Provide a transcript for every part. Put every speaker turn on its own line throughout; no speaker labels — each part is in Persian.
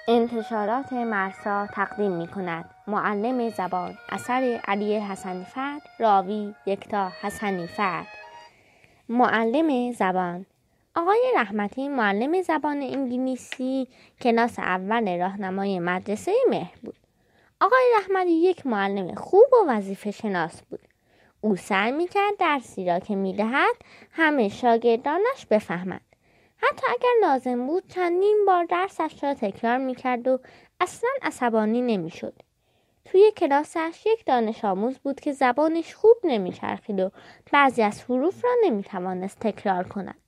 انتشارات مرسا تقدیم می کند. معلم زبان، اثر علی حسنی فرد، راوی یکتا حسنی فرد. معلم زبان. آقای رحمتی معلم زبان انگلیسی کلاس اول راهنمای مدرسه مهر بود. آقای رحمتی یک معلم خوب و وظیفه شناس بود. او سعی می‌کرد درسی را که می‌دهد همه شاگردانش بفهمند. حتی اگر لازم بود چندین بار درسش را تکرار می‌کرد و اصلاً عصبانی نمی‌شد. توی کلاسش یک دانش آموز بود که زبانش خوب نمی‌چرخید و بعضی از حروف را نمی‌توانست تکرار کند.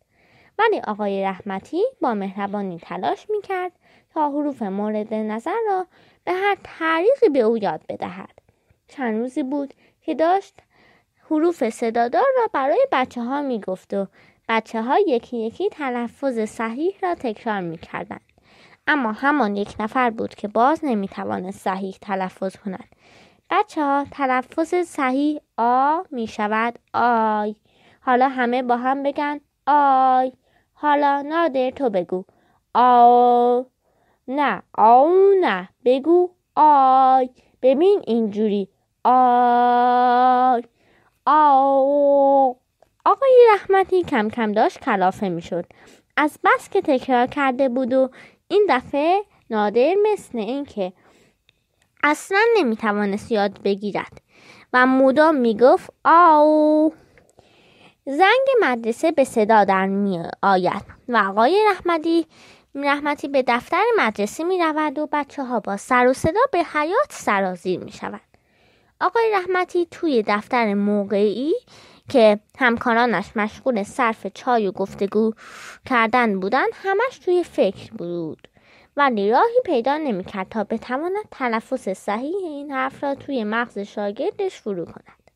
ولی آقای رحمتی با مهربانی تلاش می‌کرد تا حروف مورد نظر را به هر طریقی به او یاد بدهد. چند روزی بود که داشت حروف صدادار را برای بچه‌ها می‌گفت و بچه‌ها یکی یکی تلفظ صحیح را تکرار می‌کردند. اما همان یک نفر بود که باز نمی‌توانست صحیح تلفظ کند. بچه‌ها تلفظ صحیح آ می‌شود آی. حالا همه با هم بگن آی. حالا نادر تو بگو آ. نه آو نه بگو آی. ببین اینجوری آی آو. آقای رحمتی کم کم داشت کلافه می شد. از بس که تکرار کرده بود و این دفعه نادر مثل این که اصلا نمی توانست یاد بگیرد و مدام می گفت آو. زنگ مدرسه به صدا در می آید و آقای رحمتی به دفتر مدرسه می رود و بچه ها با سر و صدا به حیاط سرازیر می شود. آقای رحمتی توی دفتر موقعی که همکارانش مشغول صرف چای و گفتگو کردن بودند همش توی فکر بود ولی راهی پیدا نمی‌کرد تا بتواند تلفظ صحیح این حرف را توی مغز شاگردش فرو کند.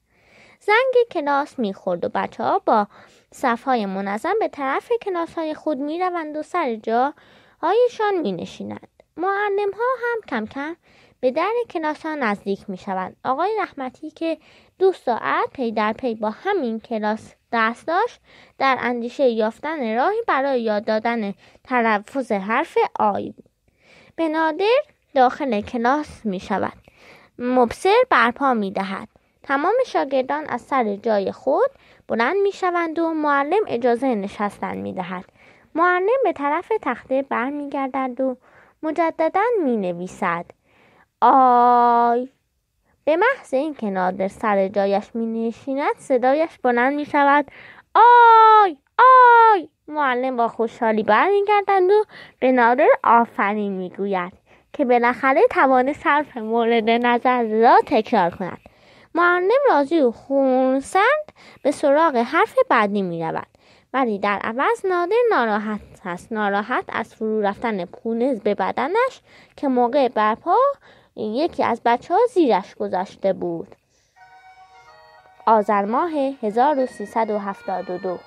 زنگ کلاس می‌خورد و بچه‌ها با صف‌های منظم به طرف کلاس‌های خود می‌روند و سر جاهایشان می‌نشینند. معلم‌ها هم کم کم به در کلاس ها نزدیک می شوند. آقای رحمتی که 2 ساعت پی در پی با همین کلاس درس داشت در اندیشه یافتن راهی برای یاد دادن تلفظ حرف آی بود. به نادر داخل کلاس می شود. مبصر برپا می دهد. تمام شاگردان از سر جای خود بلند می شوند و معلم اجازه نشستن می دهد. معلم به طرف تخته بر می گردد و مجددا می نویسد آی. به محض این که نادر سر جایش می نشیند صدایش بلند می شود آی آی. معلم با خوشحالی برمیگردد و به نادر آفرین می گوید که بالاخره توانست حرف مورد نظر را تکرار کند. معلم راضی و خرسند به سراغ حرف بعدی می رود ولی در عوض نادر ناراحت از فرو رفتن پونز به بدنش که موقع برپا یکی از بچه‌ها زیرش گذاشته بود. آذر ماه 1372